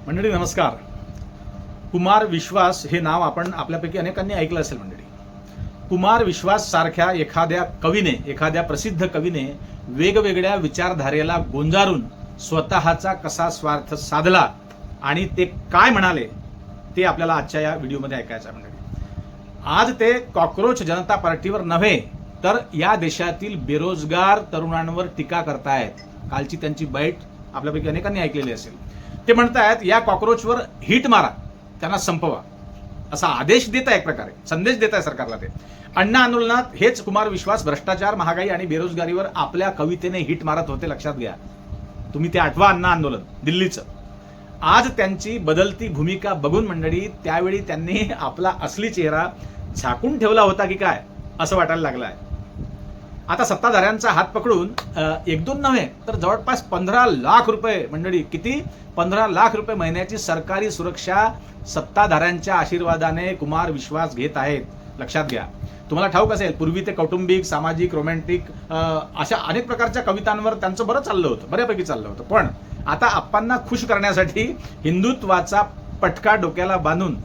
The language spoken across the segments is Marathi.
मंडळी नमस्कार. कुमार विश्वास हे नाव आपण आपल्यापैकी अनेकांनी ऐकलं असेल. मंडळी, कुमार विश्वास सारख्या एखाद्या प्रसिद्ध कवीने वेगवेगळ्या विचारधारेला गोंजारून स्वतःचा कसा स्वार्थ साधला आणि ते काय म्हणाले ते आपल्याला आजच्या या व्हिडिओमध्ये ऐकायचं आहे. मंडळी, आज ते कॉकरोच जनता पार्टीवर नव्हे तर या देशातील बेरोजगार तरुणांवर टीका करतायत. कालची त्यांची बैठ आपल्यापैकी अनेकांनी ऐकलेली असेल. ते म्हणतायत या कॉकरोचवर हिट मारा, त्यांना संपवा, असा आदेश देत आहे, एक प्रकारे संदेश देत आहे सरकारला. ते अण्णा आंदोलनात हेच कुमार विश्वास भ्रष्टाचार, महागाई आणि बेरोजगारीवर आपल्या कवितेने हिट मारत होते. लक्षात घ्या, तुम्ही ते आठवा अण्णा आंदोलन दिल्लीचं. आज त्यांची बदलती भूमिका बघून मंडळी, त्यावेळी त्यांनी आपला असली चेहरा झाकून ठेवला होता की काय असं वाटायला लागलं आहे. आता सत्ताधाऱ्यांचा हात पकडून एक दोन नव्हे तर जवळपास 15 लाख रुपये, मंडळी किती, 15 लाख रुपये महिन्याची सरकारी सुरक्षा सत्ताधाऱ्यांच्या आशीर्वादाने कुमार विश्वास घेत आहेत. लक्षात घ्या. तुम्हाला ठाऊक असेल, पूर्वी ते कौटुंबिक, सामाजिक, रोमॅन्टिक अशा अनेक प्रकारच्या कवितांवर त्यांचं बरं चाललं होतं, बऱ्यापैकी चाललं होतं. पण आता आप्पांना खुश करण्यासाठी हिंदुत्वाचा पटका डोक्याला बांधून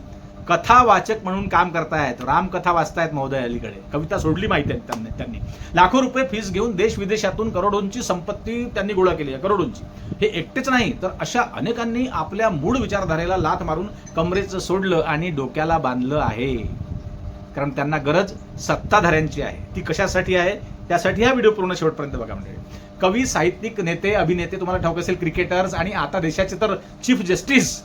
कथावाचक म्हणून काम करतायत. रामकथा वाचतायत महोदय. अलीकडे कविता सोडली माहिती आहे त्यांनी. लाखो रुपये फीस घेऊन देश विदेशातून करोडोंची संपत्ती त्यांनी गोळा केली आहे, करोडोंची. हे एकटेच नाही तर अशा अनेकांनी आपल्या मूळ विचारधारेला लाथ मारून कमरेचं सोडलं आणि डोक्याला बांधलं आहे. कारण त्यांना गरज सत्ताधाऱ्यांची आहे. ती कशासाठी आहे त्यासाठी हा व्हिडिओ पूर्ण शेवटपर्यंत बघा. म्हणजे कवी, साहित्यिक, नेते, अभिनेते, तुम्हाला ठाऊक असेल क्रिकेटर्स आणि आता देशाचे तर चीफ जस्टिस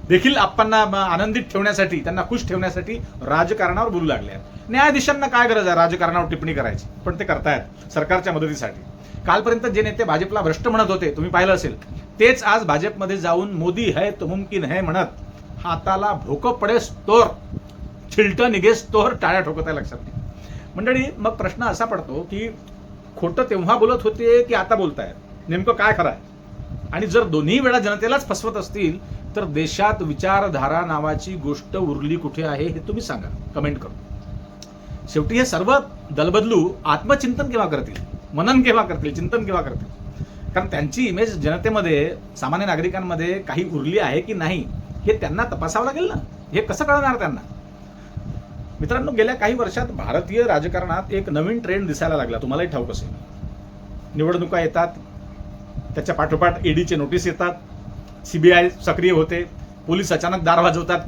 देखील आप्पांना आनंदित ठेवण्यासाठी, त्यांना खुश ठेवण्यासाठी राजकारणावर बोलू लागले आहेत. न्यायाधीशांना काय गरज आहे राजकारणावर टिप्पणी करायची, पण ते करतायत सरकारच्या मदतीसाठी. कालपर्यंत जे नेते भाजपला भ्रष्ट म्हणत होते, तुम्ही पाहिलं असेल, तेच आज भाजपमध्ये जाऊन मोदी है तो मुमकिन है म्हणत हाताला भोकं पडेस तोर, छिलटं निघेस तोर टाळ्या ठोकत आहे. लक्षात घ्या मंडळी. मग प्रश्न असा पडतो की खोटं तेव्हा बोलत होते की आता बोलतायत, नेमकं काय खरं आहे? आणि जर दोन्ही वेळा जनतेलाच फसवत असतील तर देशात विचारधारा नावाची गोष्ट उरली कुठे आहे हे तुम्ही सांगा कमेंट करून. शेवटी हे सर्व दलबदलू आत्मचिंतन केव्हा करतील, मनन केव्हा करतील, चिंतन केव्हा करतील? कारण त्यांची इमेज जनतेमध्ये, सामान्य नागरिकांमध्ये काही उरली आहे की नाही हे त्यांना तपासावं लागेल ना. हे कसं कळणार त्यांना? मित्रांनो, गेल्या काही वर्षात भारतीय राजकारणात एक नवीन ट्रेंड दिसायला लागला. तुम्हालाही ठाऊक असेल, निवडणुका येतात, त्याच्या पाठोपाठ ईडीचे नोटीस येतात, सीबीआय सक्रिय होते, पोलीस अचानक दार वाजवतात,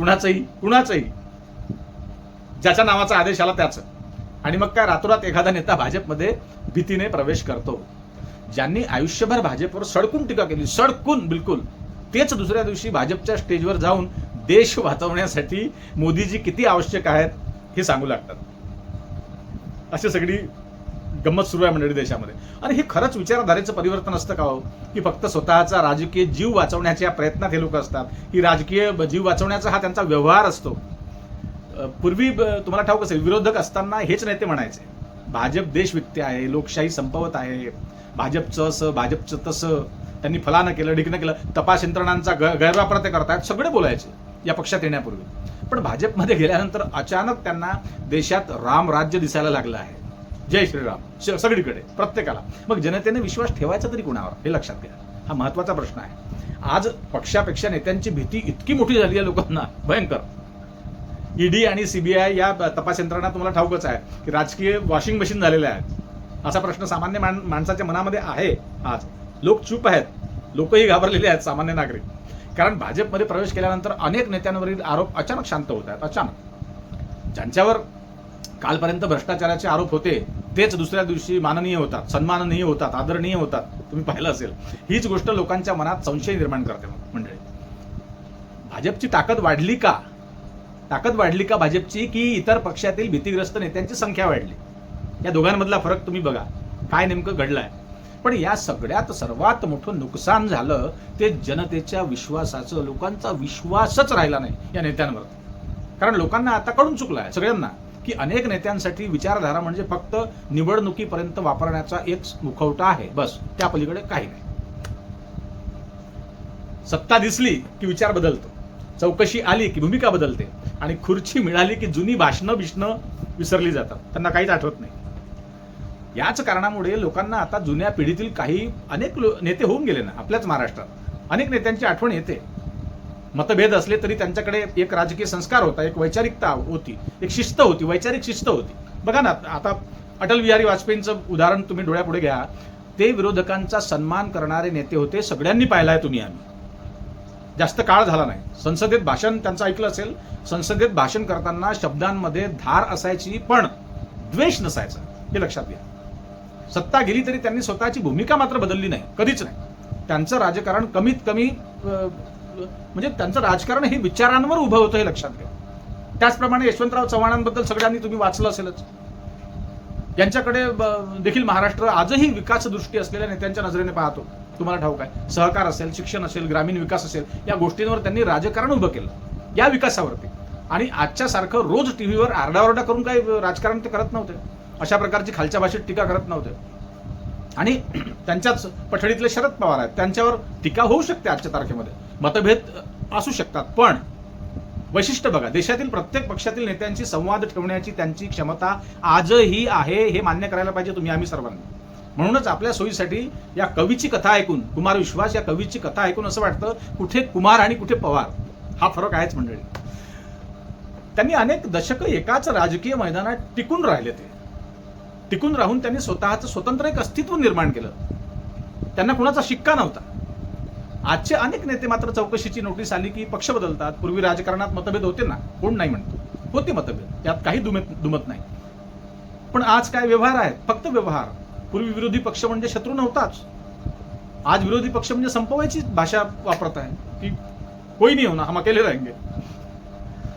कुणाचंही ज्याच्या नावाचा आदेश आला त्याचं. आणि मग काय, रातोरात एखादा नेता भाजपमध्ये भीतीने प्रवेश करतो. ज्यांनी आयुष्यभर भाजपवर सडकून टीका केली, सडकून बिलकुल, तेच दुसऱ्या दिवशी भाजपच्या स्टेजवर जाऊन देश वाचवण्यासाठी मोदीजी किती आवश्यक आहेत हे सांगू लागतात. अशी सगळी गंमत सुरू आहे मंडळी देशामध्ये. आणि हे खरंच विचारधारेचं परिवर्तन असतं का हो, की फक्त स्वतःचा राजकीय जीव वाचवण्याच्या प्रयत्नात हे लोक असतात, की राजकीय जीव वाचवण्याचा हा त्यांचा व्यवहार असतो? पूर्वी तुम्हाला ठाऊक असेल, विरोधक असताना हेच नेते म्हणायचे, भाजप देश विकते आहे, लोकशाही संपवत आहे, भाजपचं असं, भाजपचं तसं, त्यांनी फलानं केलं, ढिकनं केलं, तपास यंत्रणांचा गैरवापर ते करतायत, सगळे बोलायचे या पक्षात येण्यापूर्वी. पण भाजपमध्ये गेल्यानंतर अचानक त्यांना देशात रामराज्य दिसायला लागलं आहे. जय श्रीराम सगळीकडे, प्रत्येकाला. मग जनतेने विश्वास ठेवायचा तरी कुणावर हे लक्षात घ्या. हा महत्वाचा प्रश्न आहे. आज पक्षापेक्षा नेत्यांची भीती इतकी मोठी झाली आहे लोकांना, भयंकर. ईडी आणि सीबीआय या तपास यंत्रणा तुम्हाला ठाऊकच आहे की राजकीय वॉशिंग मशीन झालेल्या आहेत. असा प्रश्न सामान्य माणसाच्या मनामध्ये आहे. आज लोक चूप आहेत, लोकही घाबरलेले आहेत, सामान्य नागरिक. कारण भाजपमध्ये प्रवेश केल्यानंतर अनेक नेत्यांवरील आरोप अचानक शांत होत आहेत. अचानक ज्यांच्यावर कालपर्यंत भ्रष्टाचाराचे आरोप होते तेच दुसऱ्या दिवशी माननीय होतात, सन्माननीय होतात, आदरणीय होतात. तुम्ही पाहिलं असेल. हीच गोष्ट लोकांच्या मनात संशय निर्माण करते. मंडळी, भाजपची ताकद वाढली का? ताकद वाढली का भाजपची, की इतर पक्षातील भीतीग्रस्त नेत्यांची संख्या वाढली? या दोघांमधला फरक तुम्ही बघा, काय नेमकं घडलंय. पण या सगळ्यात सर्वात मोठं नुकसान झालं ते जनतेच्या विश्वासाचं. लोकांचा विश्वासच राहिला नाही या नेत्यांवर. कारण लोकांना आता कळून चुकलाय सगळ्यांना की अनेक नेत्यांसाठी विचारधारा म्हणजे फक्त निवडणुकीपर्यंत वापरण्याचा एक मुखवटा आहे, बस. त्या पलीकडे काही नाही. सत्ता दिसली की विचार बदलतो, चौकशी आली की भूमिका बदलते, आणि खुर्ची मिळाली की जुनी भाषणं विसरली जातात, त्यांना काहीच आठवत नाही. याच कारणामुळे लोकांना आता जुन्या पिढीतील काही अनेक नेते होऊन गेले ना आपल्याच महाराष्ट्रात, अनेक नेत्यांची आठवण येते. मतभेद असले तरी त्यांच्याकडे एक राजकीय संस्कार होता, एक वैचारिकता होती, एक शिस्त होती, वैचारिक शिस्त होती. बघा ना, आता अटल बिहारी वाजपेयींचं उदाहरण तुम्ही डोळ्यापुढे घ्या. ते विरोधकांचा सन्मान करणारे नेते होते. सगळ्यांनी पाहिलाय तुम्ही, आम्ही जास्त काळ झाला नाही. संसदेत भाषण त्यांचं ऐकलं असेल. संसदेत भाषण करताना शब्दांमध्ये धार असायची, पण द्वेष नसायचा. हे लक्षात घ्या. सत्ता गेली तरी त्यांनी स्वतःची भूमिका मात्र बदलली नाही, कधीच नाही. त्यांचं राजकारण कमीत कमी म्हणजे त्यांचं राजकारण हे विचारांवर उभं होतं, हे लक्षात घ्या. त्याचप्रमाणे यशवंतराव चव्हाणांबद्दल सगळ्यांनी तुम्ही वाचलं असेलच. यांच्याकडे देखील महाराष्ट्र आजही विकास दृष्टी असलेल्या नेत्यांच्या नजरेने पाहतो. तुम्हाला ठाऊक आहे, सहकार असेल, शिक्षण असेल, ग्रामीण विकास असेल, या गोष्टींवर त्यांनी राजकारण उभं केलं, या विकासावरती. आणि आजच्या सारखं रोज टीव्हीवर आरडाओरडा करून काही राजकारण ते करत नव्हते. अशा प्रकारची खालच्या भाषेत टीका करत नव्हते. आणि त्यांच्याच पठडीतले शरद पवार आहेत, त्यांच्यावर टीका होऊ शकते आजच्या तारखेमध्ये, मतभेद असू शकतात. पण वैशिष्ट्य बघा, देशातील प्रत्येक पक्षातील नेत्यांशी संवाद ठेवण्याची त्यांची क्षमता आजही आहे, हे मान्य करायला पाहिजे तुम्ही, आम्ही सर्वांनी. म्हणूनच आपल्या सोयीसाठी या कवीची कथा ऐकून, कुमार विश्वास या कवीची कथा ऐकून असं वाटतं कुठे कुमार आणि कुठे पवार, हा फरक आहेच मंडळी. त्यांनी अनेक दशकं एकाच राजकीय मैदानात टिकून राहिले. ते टिकून राहून त्यांनी स्वतःचं स्वतंत्र एक अस्तित्व निर्माण केलं. त्यांना कुणाचा शिक्का नव्हता. आजचे अनेक नेते मात्र चौकशीची नोटीस आली की पक्ष बदलतात. पूर्वी राजकारणात मतभेद होते ना, कोण नाही म्हणतो, होते मतभेद, त्यात काही दुमत नाही. पण आज काय व्यवहार आहेत, फक्त व्यवहार. पूर्वी विरोधी पक्ष म्हणजे शत्रू नव्हताच. आज विरोधी पक्ष म्हणजे संपवायची भाषा वापरत आहे की कोई नाही होणार, हम अकेले रहेंगे.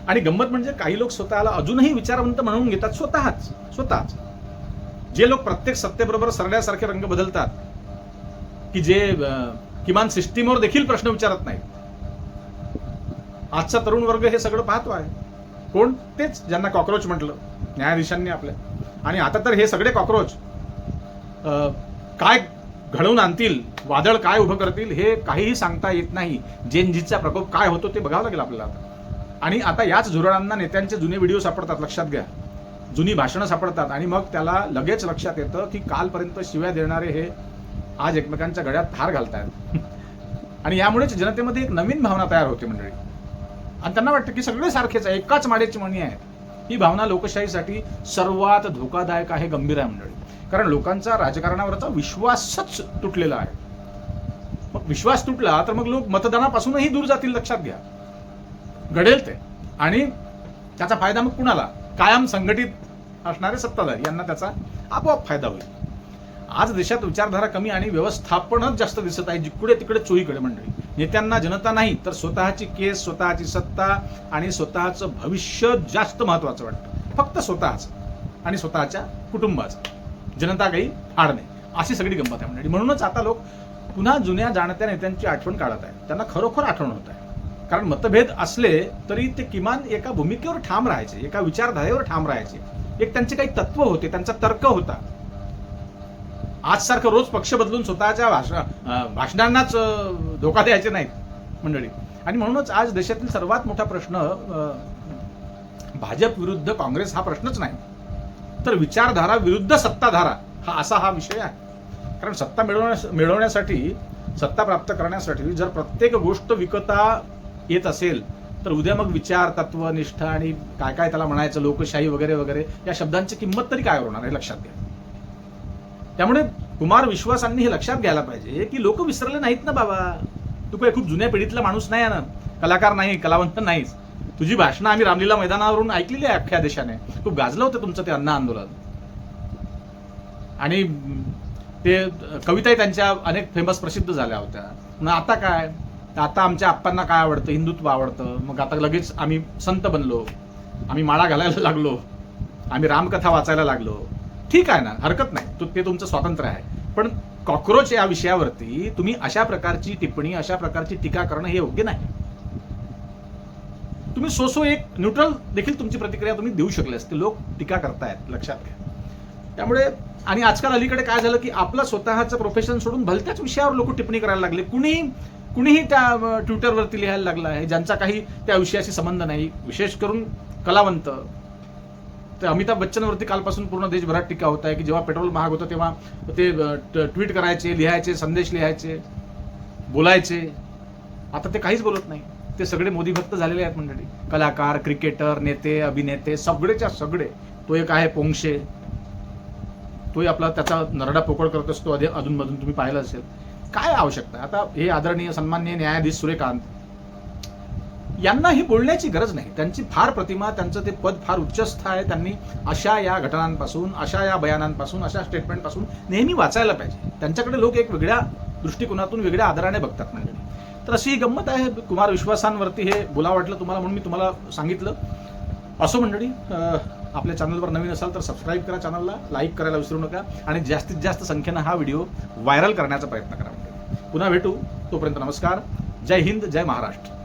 आणि गंमत म्हणजे काही लोक स्वतःला अजूनही विचारवंत म्हणून घेतात, स्वतःच. जे लोक प्रत्येक सत्तेबरोबर सरण्यासारखे रंग बदलतात, की जे किमान सिस्टीमवर देखील प्रश्न विचारत नाही. आजचा तरुण वर्ग हे सगळं पाहतो आहे. कोण? तेच ज्यांना कॉक्रोच म्हटलं न्यायाधीशांनी आपल्या. आणि आता तर हे सगळे कॉक्रोच काय घडवून आणतील, वादळ काय उभं करतील, हे काहीही सांगता येत नाही. जेनजीचा प्रकोप काय होतो ते बघावं लागेल आपल्याला आता. आणि आता याच धुरळांना नेत्यांचे जुने व्हिडिओ सापडतात, लक्षात घ्या. जुनी भाषणं सापडतात आणि मग त्याला लगेच लक्षात येतं की कालपर्यंत शिव्या देणारे हे आज एकमेकांच्या गळ्यात हार घालतायत. आणि यामुळेच जनतेमध्ये एक नवीन भावना तयार होते मंडळी. आणि त्यांना वाटतं की सगळे सारखेच आहे, एकाच माडेची मणी आहेत. ही भावना लोकशाहीसाठी सर्वात धोकादायक आहे, गंभीर आहे मंडळी. कारण लोकांचा राजकारणावरचा विश्वासच तुटलेला आहे. मग विश्वास तुटला तर मग लोक मतदानापासूनही दूर जातील, लक्षात घ्या. घडेल ते. आणि त्याचा फायदा मग कुणाला? कायम संघटित असणारे सत्ताधारी यांना त्याचा आपोआप फायदा होईल. आज देशात विचारधारा कमी आणि व्यवस्थापनच जास्त दिसत आहे, जिकडे तिकडे चोहीकडे मंडळी. नेत्यांना जनता नाही तर स्वतःची केस, स्वतःची सत्ता आणि स्वतःचं भविष्य जास्त महत्वाचं वाटतं. फक्त स्वतःचं आणि स्वतःच्या कुटुंबाचं. जनता काही फाड नाही, अशी सगळी गंमत आहे मंडळी. म्हणूनच आता लोक पुन्हा जुन्या जाणत्या नेत्यांची आठवण काढत आहेत. त्यांना खरोखर आठवण होत आहे. कारण मतभेद असले तरी ते किमान एका भूमिकेवर ठाम राहायचे, एका विचारधारेवर ठाम राहायचे. एक त्यांचे काही तत्व होते, त्यांचा तर्क होता. आज सारखं रोज पक्ष बदलून स्वतःच्या भाषणांनाच धोका द्यायचे नाहीत मंडळी. आणि म्हणूनच आज देशातील सर्वात मोठा प्रश्न भाजप विरुद्ध काँग्रेस हा प्रश्नच नाही, तर विचारधारा विरुद्ध सत्ताधारा हा विषय आहे. कारण सत्ता मिळवण्यासाठी, सत्ता प्राप्त करण्यासाठी जर प्रत्येक गोष्ट विकता येत असेल तर उद्या मग विचार, तत्व, निष्ठा आणि काय काय त्याला म्हणायचं, लोकशाही वगैरे वगैरे, या शब्दांची किंमत तरी काय होणार हे लक्षात घ्या. त्यामुळे कुमार विश्वासांनी हे लक्षात घ्यायला पाहिजे की लोक विसरले नाहीत ना बाबा. तू काही खूप जुन्या पिढीतला माणूस नाही आहे ना, कलाकार नाही, कलावंत नाहीस. तुझी भाषणं आम्ही रामलीला मैदानावरून ऐकलेली आहे अख्ख्या देशाने. खूप गाजलं होतं तुमचं ते अण्णा आंदोलन. आणि ते कविताही त्यांच्या अनेक फेमस प्रसिद्ध झाल्या होत्या. मग आता काय? आता आमच्या आप्पांना काय आवडतं? हिंदुत्व आवडतं. मग आता लगेच आम्ही संत बनलो, आम्ही माळा घालायला लागलो, आम्ही रामकथा वाचायला लागलो. ठीक आहे ना, हरकत नाही, ते तुमचं स्वातंत्र्य आहे. पण कॉक्रोच या विषयावरती तुम्ही अशा प्रकारची टिप्पणी, अशा प्रकारची टीका करणं हे योग्य नाही. तुम्ही सोसो एक न्यूट्रल देखील तुमची प्रतिक्रिया तुम्ही देऊ शकले असते. लोक टीका करतायत, लक्षात घ्या. त्यामुळे आणि आजकाल अलीकडे काय झालं की आपलं स्वतःचं प्रोफेशन सोडून भलत्याच विषयावर लोक टिप्पणी करायला लागले. कुणीही त्या ट्विटरवरती लिहायला लागला आहे ज्यांचा काही त्या विषयाशी संबंध नाही. विशेष करून कलावंत. तर अमिताभ बच्चनवरती कालपासून पूर्ण देशभरात टीका होत आहे की जेव्हा पेट्रोल महाग होतं तेव्हा ते ट्विट करायचे, लिहायचे, संदेश लिहायचे, बोलायचे. आता ते काहीच बोलत नाही. ते सगळे मोदी भक्त झालेले आहेत मंडळी. कलाकार, क्रिकेटर, नेते, अभिनेते सगळेच्या सगळे. तो एक आहे पोंक्षे, तोही आपला त्याचा नरडा पोकळ करत असतो अधूनमधून, तुम्ही पाहिलं असेल. काय आवश्यकता. आता हे आदरणीय सन्माननीय न्यायाधीश सूर्यकांत यांना ही बोलण्याची गरज नाही. त्यांची फार प्रतिमा, त्यांचं ते पद फार उच्चस्थ आहे. त्यांनी अशा या घटनांपासून, अशा या बयानांपासून, अशा स्टेटमेंटपासून नेहमी वाचायला पाहिजे. त्यांच्याकडे लोक एक वेगळ्या दृष्टिकोनातून, वेगळ्या आदराने बघतात मंडळी. तर अशी ही गंमत आहे. कुमार विश्वासांवरती हे बोला वाटलं तुम्हाला म्हणून मी तुम्हाला सांगितलं. असो मंडळी, आपल्या चॅनलवर नवीन असाल तर सबस्क्राईब करा चॅनलला, लाईक करायला विसरू नका आणि जास्तीत जास्त संख्येनं हा व्हिडिओ व्हायरल करण्याचा प्रयत्न करा. पुन्हा भेटू, तोपर्यंत नमस्कार. जय हिंद, जय महाराष्ट्र.